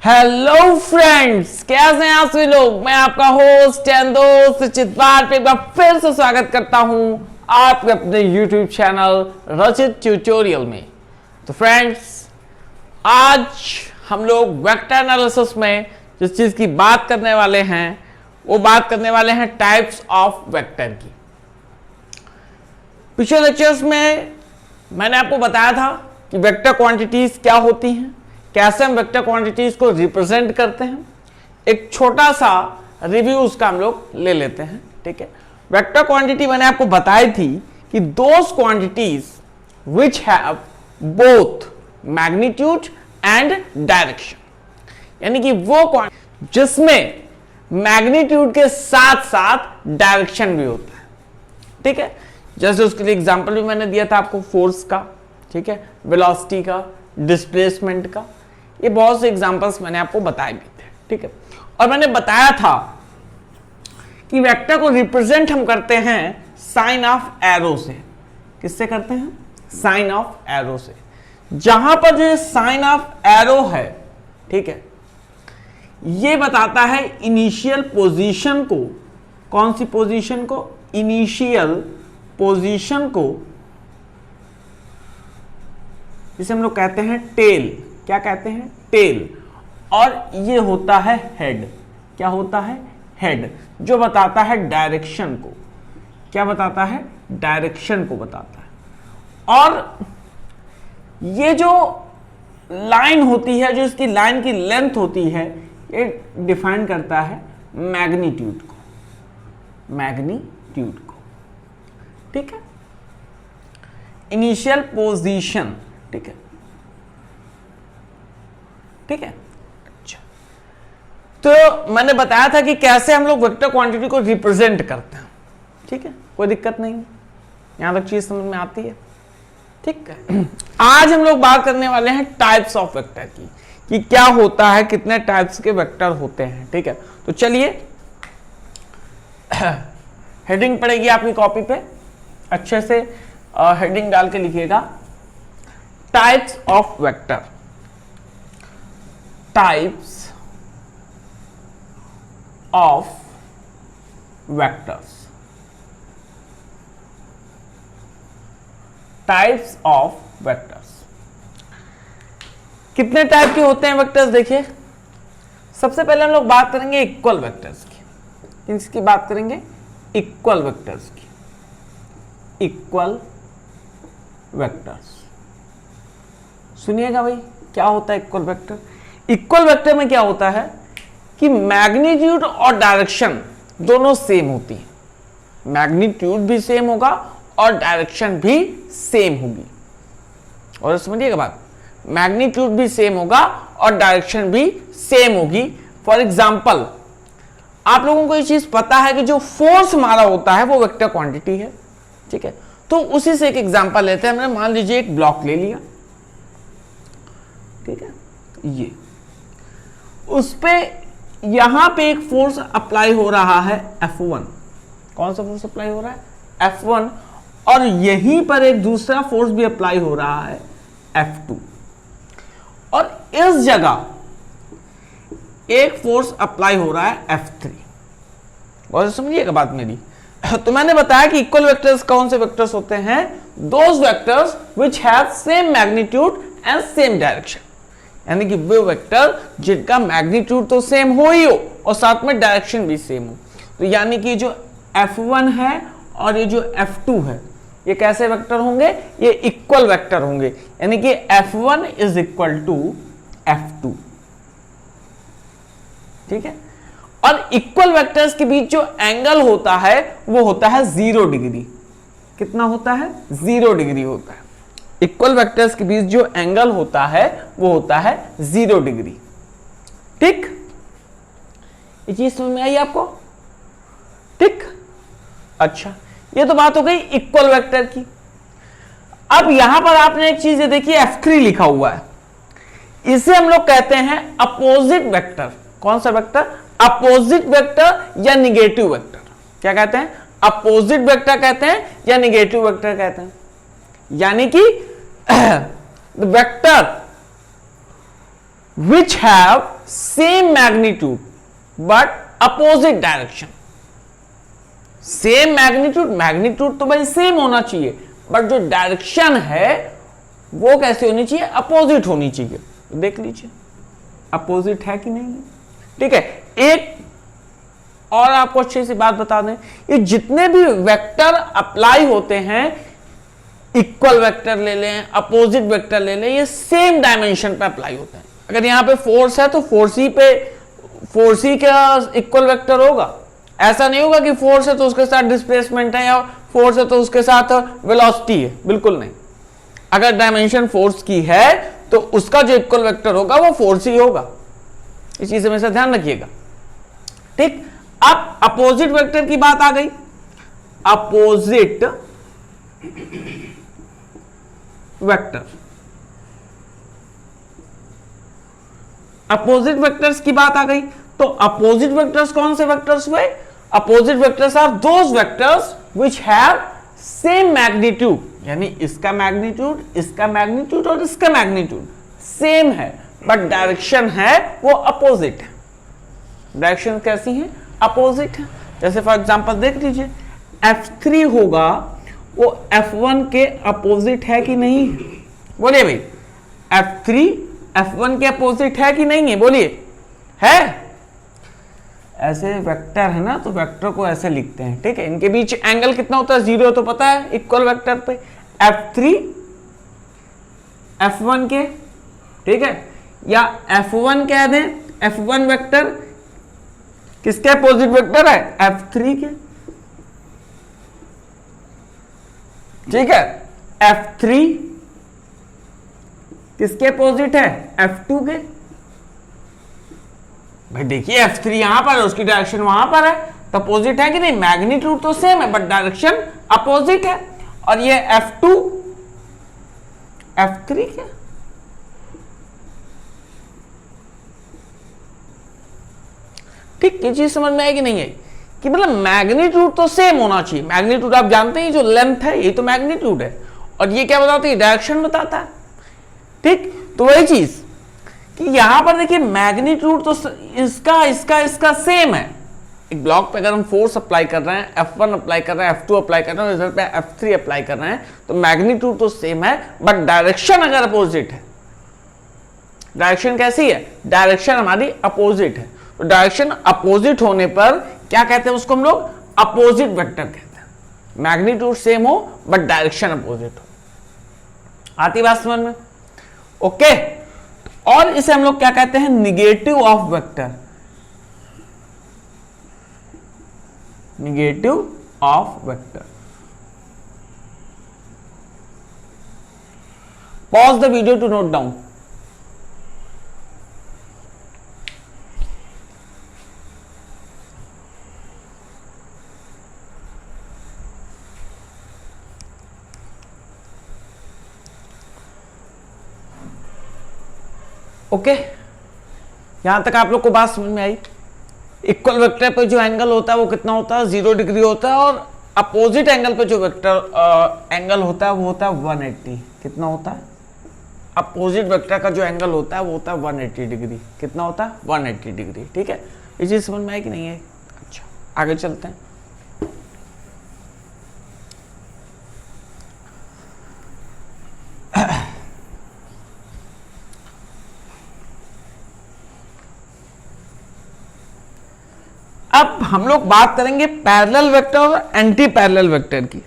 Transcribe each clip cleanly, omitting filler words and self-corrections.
Hello friends, कैसे हैं आप सभी लोग। मैं आपका होस्ट एंड दोस्त चितवार पे एक बार फिर से स्वागत करता हूं आपके अपने YouTube चैनल रचित ट्यूटोरियल में। तो फ्रेंड्स, आज हम लोग वेक्टर एनालिसिस में जिस चीज की बात करने वाले हैं वो बात करने वाले हैं टाइप्स ऑफ वेक्टर की। पिछले लेक्चर्स में मैंने आपको बताया था कि वेक्टर क्वांटिटीज क्या होती हैं, कैसे हम वेक्टर क्वांटिटीज को रिप्रेजेंट करते हैं। एक छोटा सा रिव्यू उसका हम लोग ले लेते हैं। ठीक है, वेक्टर क्वांटिटी मैंने आपको बताई थी कि those quantities which have both magnitude and direction, यानी कि वो जिसमें मैग्नीट्यूड के साथ साथ डायरेक्शन भी होता है। ठीक है, जैसे उसके लिए एग्जांपल भी मैंने दिया था आपको, फोर्स का, ठीक है, वेलोसिटी का, डिस्प्लेसमेंट का। ये बहुत से एग्जांपल्स मैंने आपको बताए भी थे। ठीक है, और मैंने बताया था कि वेक्टर को रिप्रेजेंट हम करते हैं साइन ऑफ एरो से। किससे करते हैं? साइन ऑफ एरो से। जहां पर जो साइन ऑफ एरो है, ठीक है, ये बताता है इनिशियल पोजीशन को। कौन सी पोजीशन को? इनिशियल पोजीशन को, जिसे हम लोग कहते हैं टेल। क्या कहते हैं? टेल। और ये होता है हेड। क्या होता है? हेड, जो बताता है डायरेक्शन को। क्या बताता है? डायरेक्शन को बताता है। और ये जो लाइन होती है, जो इसकी लाइन की लेंथ होती है, ये डिफाइन करता है मैग्नीट्यूड को। मैग्नीट्यूड को, ठीक है, इनिशियल पोजीशन। ठीक है, ठीक है। अच्छा, तो मैंने बताया था कि कैसे हम लोग वेक्टर क्वांटिटी को रिप्रेजेंट करते हैं। ठीक है, कोई दिक्कत नहीं, यहां तक चीज समझ में आती है। ठीक है, आज हम लोग बात करने वाले हैं टाइप्स ऑफ वेक्टर की, कि क्या होता है, कितने टाइप्स के वेक्टर होते हैं। ठीक है, तो चलिए हेडिंग पड़ेगी आपकी कॉपी पे, अच्छे से हेडिंग डाल के लिखिएगा, types of vector. Types of vectors. Types of vectors. कितने टाइप के होते हैं वेक्टर्स? देखिए, सबसे पहले हम लोग बात करेंगे इक्वल वेक्टर्स की। किसकी बात करेंगे? इक्वल वेक्टर्स की। Equal vectors. सुनिएगा भाई, क्या होता है इक्वल वेक्टर? इक्वल वेक्टर में क्या होता है कि मैग्नीट्यूड और डायरेक्शन दोनों सेम होती है। मैग्नीट्यूड भी सेम होगा और डायरेक्शन भी सेम होगी। और समझिएगा बात, मैग्नीट्यूड भी सेम होगा और डायरेक्शन भी सेम होगी। फॉर एग्जाम्पल, आप लोगों को ये चीज पता है कि जो फोर्स हमारा होता है वो वेक्टर क्वांटिटी है। ठीक है, तो उसी से एक एग्जांपल लेते हैं। हमने मान लीजिए एक ब्लॉक ले लिया, ठीक है, ये उस पे यहां पे एक फोर्स अप्लाई हो रहा है F1। कौन सा फोर्स अप्लाई हो रहा है? F1। और यहीं पर एक दूसरा फोर्स भी अप्लाई हो रहा है F2। और इस जगह एक फोर्स अप्लाई हो रहा है F3। और समझिएगा बात मेरी। तो मैंने बताया कि इक्वल वेक्टर्स कौन से वेक्टर्स होते हैं? Those vectors which have same magnitude and same direction, यानी कि वो वेक्टर जिनका मैग्नीट्यूड तो सेम हो ही हो और साथ में डायरेक्शन भी सेम हो। तो यानी कि जो F1 है और ये जो F2 है, ये कैसे वेक्टर होंगे? ये इक्वल वेक्टर होंगे, यानी कि F1 is equal to F2। ठीक है, और इक्वल वेक्टर्स के बीच जो एंगल होता है वो होता है 0 डिग्री। कितना होता है? 0 डिग्री होता है। इक्वल वेक्टर्स के बीच जो एंगल होता है वो होता है 0 डिग्री। ठीक, ये चीज समझ में आई आपको? ठीक, अच्छा, ये तो बात हो गई इक्वल वेक्टर की। अब यहां पर आपने एक चीज देखिए, F3 लिखा हुआ है, इसे हम लोग कहते हैं अपोजिट वेक्टर। कौन सा वेक्टर? अपोजिट वेक्टर या निगेटिव वेक्टर। क्या कहते हैं? अपोजिट वेक्टर कहते हैं या निगेटिव वेक्टर कहते हैं। यानी कि vector which have same magnitude but opposite direction। Same magnitude, magnitude तो भाई सेम होना चाहिए, बट जो डायरेक्शन है वो कैसे होनी चाहिए, अपोजिट होनी चाहिए। देख लीजिए अपोजिट है कि नहीं है। ठीक है, एक और आपको अच्छी सी बात बता दें, ये जितने भी वेक्टर अप्लाई होते हैं, इक्वल वेक्टर ले लें, अपोजिट वेक्टर ले लें, ये सेम डायमेंशन पे अप्लाई होते हैं। अगर यहां पे फोर्स है तो फोर्स ही का इक्वल वेक्टर होगा। ऐसा नहीं होगा कि फोर्स है तो उसके साथ डिस्प्लेसमेंट है, या फोर्स है तो उसके साथ वेलोसिटी है, बिल्कुल नहीं। अगर डायमेंशन फोर्स की है तो उसका जो इक्वल वेक्टर होगा वो फोर्स ही होगा। इस चीज से हमेशा ध्यान रखिएगा। ठीक, अब अपोजिट वेक्टर की बात आ गई। अपोजिट वेक्टर, अपोजिट वेक्टर्स की बात आ गई। तो अपोजिट वेक्टर्स कौन से वेक्टर्स हुए? Opposite vectors are those vectors which have same magnitude, यानी इसका मैग्नीट्यूड, इसका मैग्नीट्यूड और इसका मैग्नीट्यूड सेम है, बट डायरेक्शन है वो अपोजिट है। डायरेक्शन कैसी है? अपोजिट है। जैसे फॉर एग्जांपल देख लीजिए, F3 होगा वो F1 के अपोजिट है कि नहीं है? बोलिए भाई, F3 F1 के अपोजिट है कि नहीं है? बोलिए, है। ऐसे वेक्टर है ना, तो वेक्टर को ऐसे लिखते हैं। ठीक है, इनके बीच एंगल कितना होता है? 0 तो पता है इक्वल वेक्टर पे। F3 F1 के, ठीक है, या F1 कह दें, F1 वेक्टर किसके अपोजिट वेक्टर है? F3 के। ठीक है, F3 किसके अपोजिट है? F2 के। भाई देखिए F3 यहां पर है, उसकी डायरेक्शन वहां पर है, तो अपोजिट है कि नहीं? मैग्नीट्यूड तो सेम है बट डायरेक्शन अपोजिट है। और ये F2 F3 क्या? ठीक, ये चीज समझ में आएगी नहीं आई कि मतलब मैग्नीट्यूड तो सेम होना चाहिए। मैग्नीट्यूड आप जानते हैं, जो लेंथ है ये तो मैग्नीट्यूड है, और ये क्या बताता है? डायरेक्शन बताता है। ठीक, तो वही चीज कि यहां पर देखिए मैग्नीट्यूड तो इसका सेम है। एक ब्लॉक पे अगर हम फोर्स अप्लाई कर रहे हैं, F1 अप्लाई कर रहे हैं, F2 अप्लाई कर रहे हैं, रिजल्ट पे F3 अप्लाई कर रहे हैं, तो मैग्नीट्यूड तो सेम है बट डायरेक्शन अगर अपोजिट है। डायरेक्शन कैसी है? डायरेक्शन हमारी अपोजिट है। तो डायरेक्शन अपोजिट होने पर क्या कहते हैं उसको हम लोग? अपोजिट वेक्टर कहते हैं। मैग्नीट्यूड सेम हो बट डायरेक्शन अपोजिट हो। आती बात समझ में? ओके। और इसे हम लोग क्या कहते हैं? Negative of vector. Negative of vector. Pause the video to note down. Okay, यहां तक आप लोग को बात समझ में आई? इक्वल वेक्टर पे जो एंगल होता है वो कितना होता है? 0 डिग्री होता है, और अपोजिट एंगल पे जो वेक्टर एंगल होता है वो होता है 180। कितना होता है? अपोजिट वेक्टर का जो एंगल होता है वो होता है 180 डिग्री। कितना होता है? 180 डिग्री। ठीक है, ये चीज समझ में आई कि नहीं है? अच्छा, आगे चलते हैं। अब हम लोग बात करेंगे पैरेलल वेक्टर और एंटी पैरेलल वेक्टर की।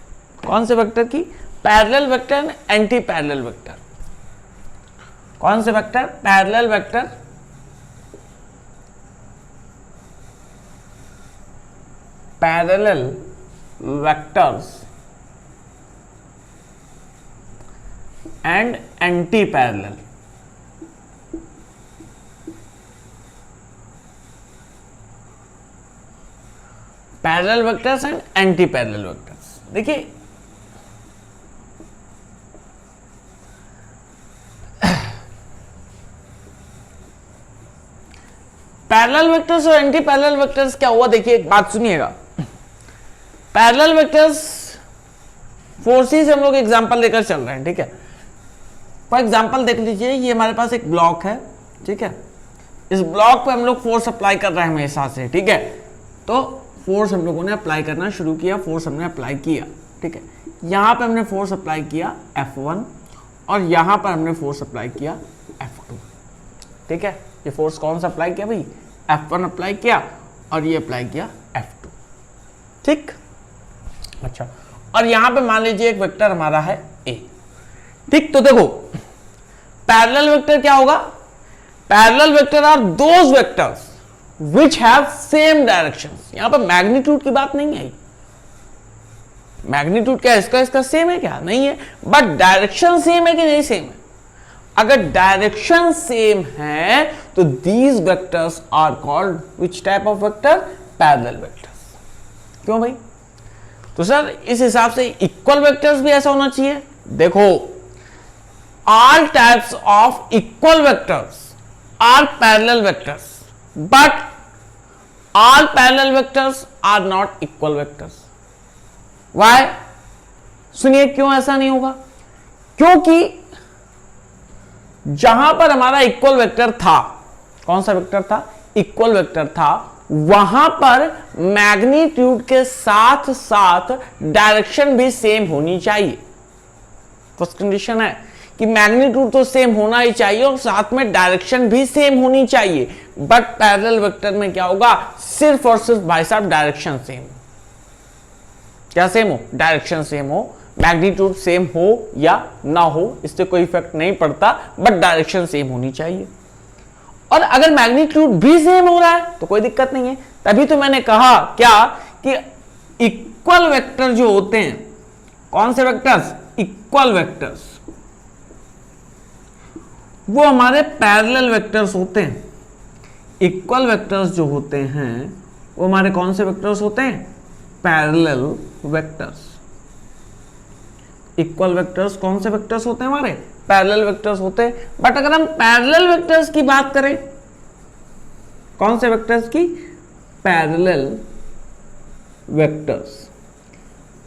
कौन से वेक्टर की? Parallel vector and anti parallel vector. कौन से vector? Parallel vector, parallel vectors and anti parallel. Parallel vectors and anti parallel vectors. देखिए पैरेलल वेक्टर्स और एंटी पैरेलल वेक्टर्स क्या हुआ? देखिए एक बात सुनिएगा। पैरेलल वेक्टर्स फोर्सेस हम लोग एग्जांपल लेकर चल रहे हैं। ठीक है, फॉर एग्जांपल देख लीजिए, ये हमारे पास एक ब्लॉक है, ठीक है, इस ब्लॉक पे हम लोग फोर्स अप्लाई कर रहे हैं हमेशा से, ठीक है। तो फोर्स हम लोगों ने अप्लाई करना शुरू किया, फोर्स हमने अप्लाई किया, ठीक है। यहाँ पे हमने फोर्स अप्लाई किया F1 और यहाँ पर हमने फोर्स अप्लाई किया F2, ठीक है। ये फोर्स कौन सा अप्लाई किया भाई, F1 अप्लाई किया और ये अप्लाई किया F2, ठीक। अच्छा, और यहाँ पे मान लीजिए एक वेक्टर हमारा है A, ठीक। तो देखो पैरेलल वेक्टर क्या होगा, parallel vector are those vectors which have same directions. यहां पर मैग्नीट्यूड की बात नहीं आई, मैग्नीट्यूड क्या इसका सेम है क्या, नहीं है, बट डायरेक्शन सेम है कि नहीं सेम है। अगर डायरेक्शन सेम है तो these vectors are called which type of vector, parallel vectors. क्यों भाई, तो सर इस हिसाब से इक्वल वेक्टर्स भी ऐसा होना चाहिए। देखो all types of equal vectors are parallel vectors, but all parallel vectors are not equal vectors. Why? सुनिए क्यों ऐसा नहीं होगा, क्योंकि जहां पर हमारा इक्वल वेक्टर था, कौन सा वेक्टर था, इक्वल वेक्टर था, वहां पर मैग्नीट्यूड के साथ साथ डायरेक्शन भी सेम होनी चाहिए। फर्स्ट कंडीशन है कि मैग्नीट्यूड तो सेम होना ही चाहिए और साथ में डायरेक्शन भी सेम होनी चाहिए। बट पैरेलल वेक्टर में क्या होगा, सिर्फ और सिर्फ भाई साहब डायरेक्शन सेम, क्या सेम हो, डायरेक्शन सेम हो, मैग्नीट्यूड सेम हो या ना हो इससे कोई इफेक्ट नहीं पड़ता, बट डायरेक्शन सेम होनी चाहिए। और अगर मैग्नीट्यूड भी सेम हो रहा है तो कोई दिक्कत नहीं है। तभी तो मैंने कहा क्या कि इक्वल वेक्टर जो होते हैं, कौन से वेक्टर्स, इक्वल वेक्टर्स, वो हमारे पैरेलल वेक्टर्स होते हैं। इक्वल वेक्टर्स जो होते हैं वो हमारे कौन से वेक्टर्स होते हैं, पैरेलल वेक्टर्स। इक्वल वेक्टर्स कौन से वेक्टर्स होते हैं, हमारे पैरेलल वेक्टर्स होते हैं। बट अगर हम पैरेलल वेक्टर्स की बात करें, कौन से वेक्टर्स की, पैरेलल वेक्टर्स।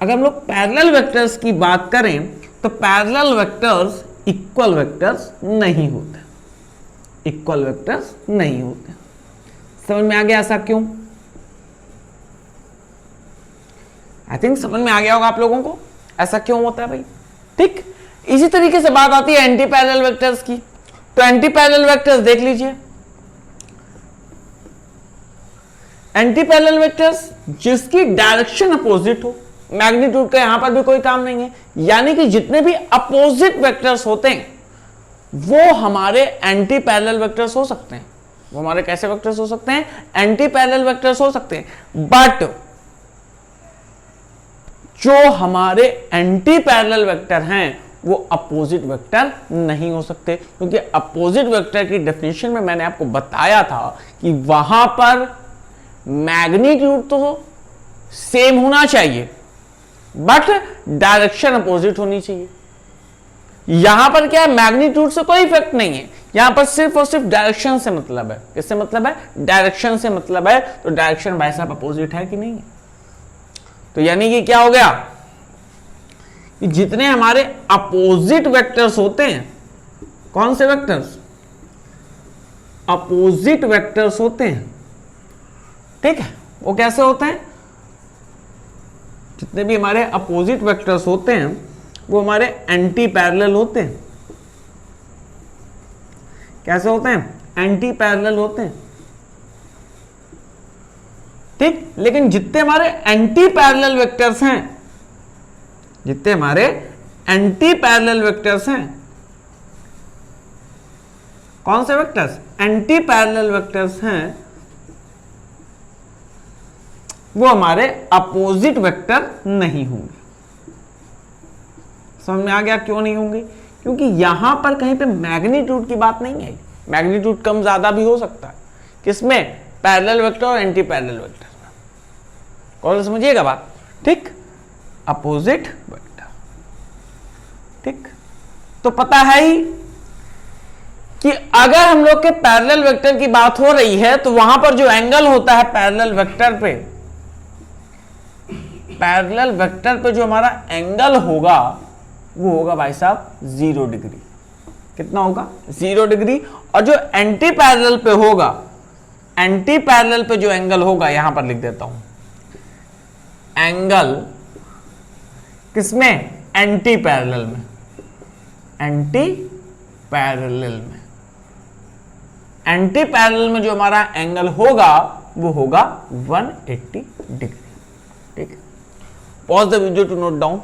अगर हम लोग पैरेलल वेक्टर्स की बात करें तो पैरेलल वेक्टर्स इक्वल वेक्टर्स नहीं होते, इक्वल वेक्टर्स नहीं होते। समझ में आ गया ऐसा क्यों, आई थिंक समझ में आ गया होगा आप लोगों को ऐसा क्यों होता है भाई, ठीक। इसी तरीके से बात आती है एंटी पैरेलल वेक्टर्स की। तो एंटी पैरेलल वेक्टर्स देख लीजिए, एंटी पैरेलल वेक्टर्स जिसकी डायरेक्शन अपोजिट हो, मैग्नीट्यूड का यहां पर भी कोई काम नहीं है, यानी कि जितने भी अपोजिट वेक्टर्स होते हैं वो हमारे एंटी पैरेलल वेक्टर्स हो सकते हैं। वो हमारे कैसे वेक्टर्स हो सकते हैं, एंटी पैरेलल वेक्टर्स हो सकते हैं। बट जो हमारे एंटी पैरेलल वेक्टर हैं वो अपोजिट वेक्टर नहीं हो सकते, क्योंकि अपोजिट वेक्टर की डेफिनेशन में मैंने आपको बताया था कि वहां पर मैग्नीट्यूड तो सेम होना चाहिए बट डायरेक्शन अपोजिट होनी चाहिए। यहां पर क्या है, मैग्नीट्यूड से कोई इफेक्ट नहीं है, यहां पर सिर्फ और सिर्फ डायरेक्शन से मतलब है। किससे मतलब है, डायरेक्शन से मतलब है। तो डायरेक्शन भाई साहब अपोजिट है कि नहीं है, तो यानी कि क्या हो गया कि जितने हमारे अपोजिट वेक्टर्स होते हैं, कौन से वेक्टर्स, अपोजिट वेक्टर्स होते हैं, ठीक है, वो कैसे होते हैं, जितने भी हमारे अपोजिट वेक्टर्स होते हैं वो हमारे एंटी पैरेलल होते हैं। कैसे होते हैं, एंटी पैरेलल होते हैं, ठीक। लेकिन जितने हमारे एंटी पैरेलल वेक्टर्स हैं, जितने हमारे एंटी पैरेलल वेक्टर्स हैं, कौन से वेक्टर्स, एंटी पैरेलल वेक्टर्स हैं, वो हमारे अपोजिट वेक्टर नहीं होंगे। समझ में आ गया क्यों नहीं होंगे, क्योंकि यहां पर कहीं पे मैग्नीट्यूड की बात नहीं है। मैग्नीट्यूड कम ज्यादा भी हो सकता है, किसमें, पैरेलल वेक्टर और एंटी पैरेलल वेक्टर में। कौन समझिएगा बात, ठीक, अपोजिट वेक्टर, ठीक। तो पता है ही कि अगर हम लोग के पैरेलल वेक्टर की बात हो रही है तो वहां पर जो एंगल होता है पैरेलल वेक्टर पे, पैरेलल वेक्टर पे जो हमारा एंगल होगा वो होगा भाई साहब 0 डिग्री। कितना होगा 0 डिग्री, और जो एंटी पैरेलल पे होगा, एंटी पैरेलल पे जो एंगल होगा, यहां पर लिख देता हूं एंगल किसमें, एंटी पैरेलल में, एंटी पैरेलल में, एंटी पैरेलल में जो हमारा एंगल होगा वो होगा 180 डिग्री। ठीक है, pause the video to note down,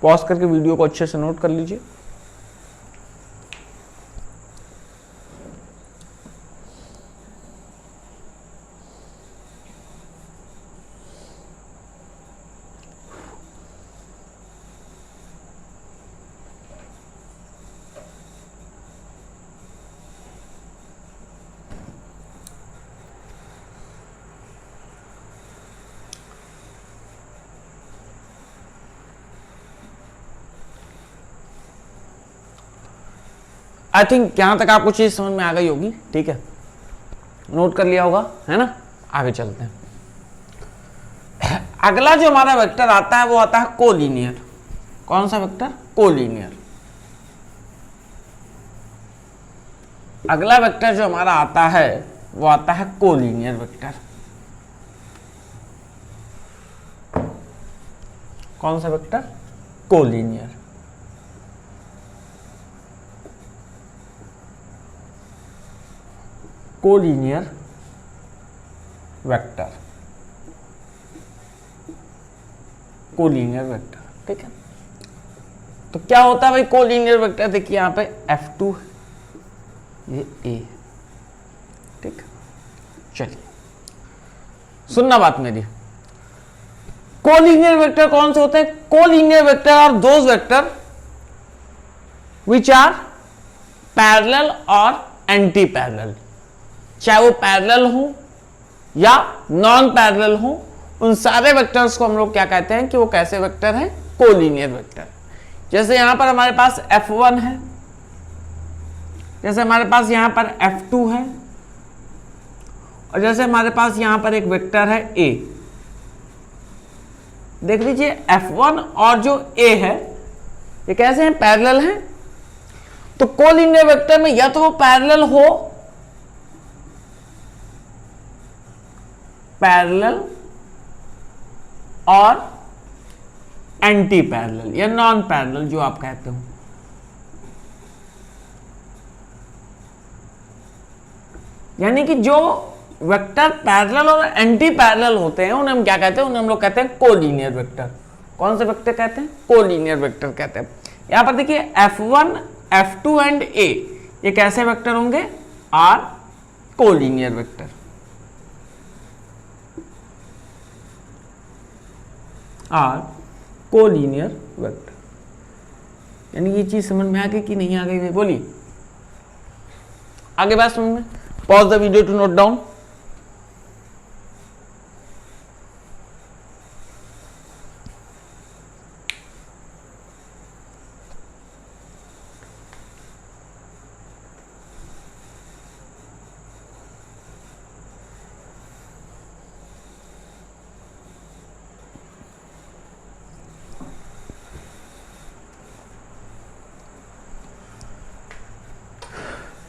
pause करके वीडियो को अच्छे से नोट कर लीजिए। आई थिंक यहां तक आपको चीज समझ में आ गई होगी। ठीक है, नोट कर लिया होगा, है ना। आगे चलते हैं। अगला जो हमारा वेक्टर आता है वो आता है कोलिनियर। कौन सा वेक्टर, कोलिनियर। अगला वेक्टर जो हमारा आता है वो आता है कोलिनियर वेक्टर। कौन सा vector, collinear. Collinear vector, collinear vector. ठीक है, तो क्या होता है भाई कोलिनियर वेक्टर, देखिए यहां पे F2 है, ये A। ठीक, चलिए सुनना बात मेरी। कोलिनियर वेक्टर कौन से होते हैं, collinear vector are those vector which are parallel और एंटी पैरेलल। चाहे वो पैरेलल हो या नॉन पैरेलल हो, उन सारे वेक्टर्स को हम लोग क्या कहते हैं कि वो कैसे वेक्टर हैं, कोलिनियर वेक्टर। जैसे यहां पर हमारे पास F1 है, जैसे हमारे पास यहां पर F2 है, और जैसे हमारे पास यहां पर एक वेक्टर है A। देख लीजिए F1 और जो A है ये कैसे हैं, पैरेलल हैं। तो कोलिनियर वेक्टर में या तो वो पैरेलल हो, पैरेलल, और एंटी पैरेलल या नॉन पैरेलल जो आप कहते हो। यानी कि जो वेक्टर पैरेलल और एंटी पैरेलल होते हैं उन्हें हम क्या कहते हैं, उन्हें हम लोग कहते हैं कोलिनियर वेक्टर। कौन से वेक्टर कहते हैं, कोलिनियर वेक्टर कहते हैं। यहां पर देखिए F1, F2 एंड A ये कैसे वेक्टर होंगे, are collinear vector. Are collinear vector. यानी ये चीज समझ में आ गई कि नहीं आ गई भाई, बोलिए आगे बात समझ में। Pause the video to note down.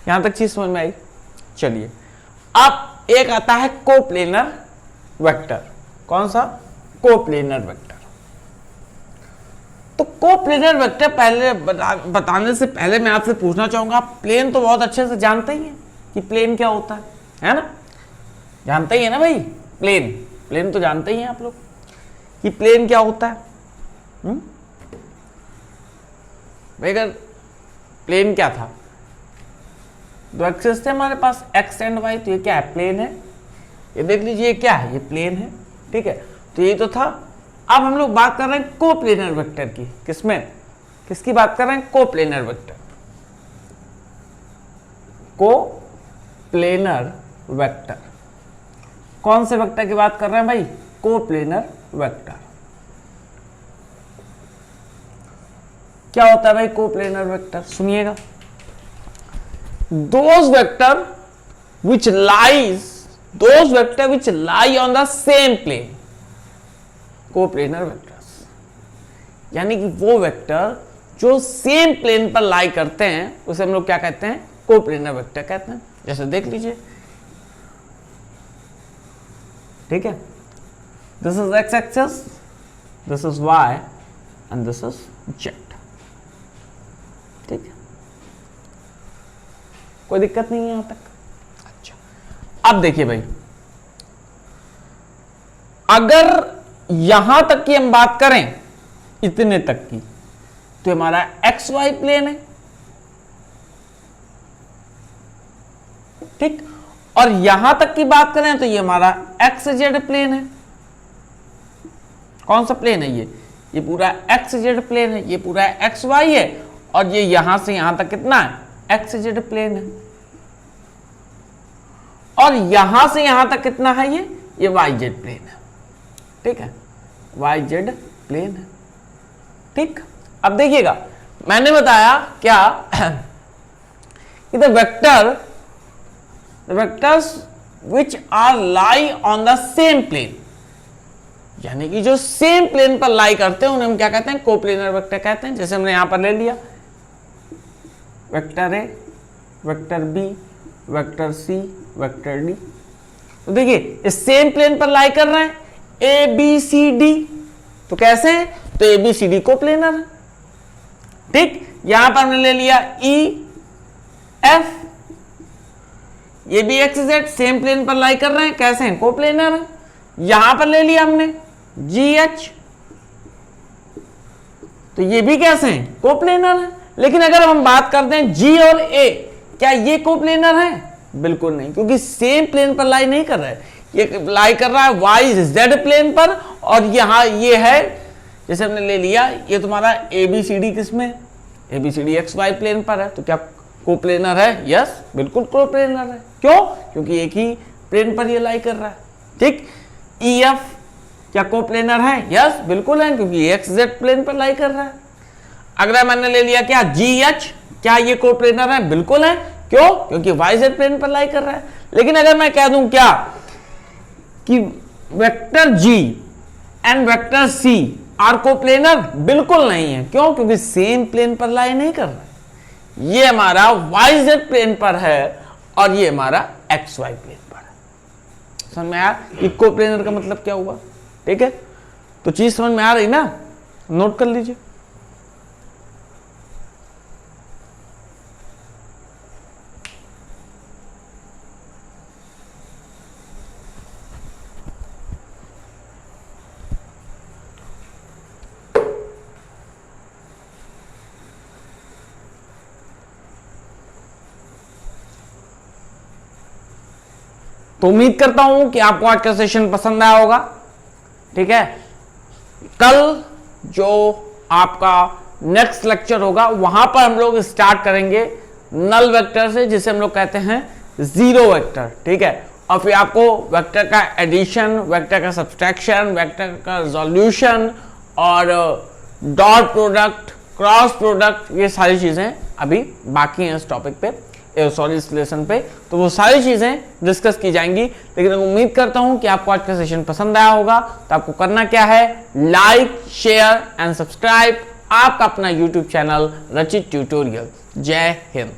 यहां तक चीज समझ में आई। चलिए अब एक आता है कोप्लेनर वेक्टर। कौन सा, कोप्लेनर वेक्टर। तो कोप्लेनर वेक्टर पहले बताने से पहले मैं आपसे पूछना चाहूंगा, आप प्लेन तो बहुत अच्छे से जानते ही हैं कि प्लेन क्या होता है ना, जानते ही है ना भाई। प्लेन, प्लेन तो जानते ही हैं आप लोग कि प्लेन क्या होता है। भाई अगर प्लेन क्या था, दो एक्सिस थे हमारे पास x एंड y, तो ये क्या है, प्लेन है। ये देख लीजिए ये क्या है, ये प्लेन है। ठीक है, तो ये तो था। अब हम लोग बात कर रहे हैं कोप्लेनर वेक्टर की। किसमें, किसकी बात कर रहे हैं, कोप्लेनर वेक्टर। कोप्लेनर वेक्टर, कौन से वेक्टर की बात कर रहे हैं भाई, कोप्लेनर वेक्टर। क्या होता है भाई कोप्लेनर वेक्टर, सुनिएगा। those vector which lie on the same plane, coplanar vectors. यानी कि वो वेक्टर जो सेम प्लेन पर लाई करते हैं उसे हम लोग क्या कहते हैं, कोप्लेनर वेक्टर कहते हैं। जैसे देख लीजिए, ठीक है, this is X axis, this is Y and this is Z. ठीक है, कोई दिक्कत नहीं है यहां तक। अच्छा, अब देखिए भाई, अगर यहां तक की हम बात करें, इतने तक की, तो हमारा एक्स वाई प्लेन है, ठीक, और यहां तक की बात करें तो ये हमारा एक्स जेड प्लेन है। कौन सा प्लेन है ये पूरा एक्स जेड प्लेन है, ये पूरा एक्स वाई है, और ये यहां से यहां तक कितना है, एक्स जेड प्लेन है, और यहां से यहां तक कितना है, ये वाई जेड प्लेन है। ठीक है, वाई जेड प्लेन है। ठीक, अब देखिएगा, मैंने बताया क्या कि the vectors which are lie on the same plane, यानी कि जो सेम प्लेन पर लाई करते हैं उन्हें हम क्या कहते हैं, कोप्लेनर वेक्टर कहते हैं। जैसे हमने यहां पर ले लिया vector A, vector B, vector C, vector D, तो देखिए इस सेम प्लेन पर लाई कर रहे हैं, ए बी सी डी, तो कैसे हैं, तो A B C D coplanar है। ठीक, यहां पर हमने ले लिया ई एफ, ये भी एक्स जेड सेम प्लेन पर लाई कर रहे हैं, कैसे हैं, कोप्लेनर है। यहां पर ले लिया हमने जी एच, तो ये भी कैसे हैं, कोप्लेनर है। लेकिन अगर हम बात करते हैं जी और ए, क्या ये कोप्लेनर है, बिल्कुल नहीं, क्योंकि सेम प्लेन पर लाई नहीं कर रहा है, ये लाई कर रहा है वाई जेड प्लेन पर, और यहां ये है, जैसे हमने ले लिया ये तुम्हारा ए बी सी डी, किसमें, A B C D X Y plane पर है, तो क्या कोप्लेनर है, यस बिल्कुल कोप्लेनर है। क्यों, क्योंकि एक ही प्लेन पर ये लाई कर रहा है। ठीक, ई एफ क्या कोप्लेनर है, यस बिल्कुल है, क्योंकि एक्स जेड प्लेन पर लाई कर रहा है। अगर मैंने ले लिया क्या जी एच, क्या ये कोप्लेनर है, बिल्कुल है, क्यों, क्योंकि वाई जेड प्लेन पर लाई कर रहा है। लेकिन अगर मैं कह दूं क्या कि vector G and vector C are coplanar, बिल्कुल नहीं है, क्यों, क्योंकि सेम प्लेन पर लाई नहीं कर रहा है। ये हमारा वाई जेड प्लेन पर है और ये हमारा एक्स वाई प्लेन पर है। समझ में आया कि कोप्लेनर का मतलब क्या हुआ। ठीक है, तो चीज समझ में आ रही ना, नोट कर लीजिए। तो उम्मीद करता हूं कि आपको आज का सेशन पसंद आया होगा। ठीक है, कल जो आपका नेक्स्ट लेक्चर होगा वहां पर हम लोग स्टार्ट करेंगे नल वेक्टर से, जिसे हम लोग कहते हैं जीरो वेक्टर। ठीक है, और फिर आपको वेक्टर का एडिशन, वेक्टर का सब्सट्रैक्शन, वेक्टर का रिजोल्यूशन और डॉट प्रोडक्ट, क्रॉस प्रोडक्ट, ये सारी चीजें अभी बाकी हैं इस टॉपिक पे, सॉरी इस लेसन पे, तो वो सारी चीजें डिस्कस की जाएंगी। लेकिन उम्मीद करता हूं कि आपको आज का सेशन पसंद आया होगा। तो आपको करना क्या है, लाइक, शेयर एंड सब्सक्राइब आपका अपना यूट्यूब चैनल रचित ट्यूटोरियल। जय हिंद।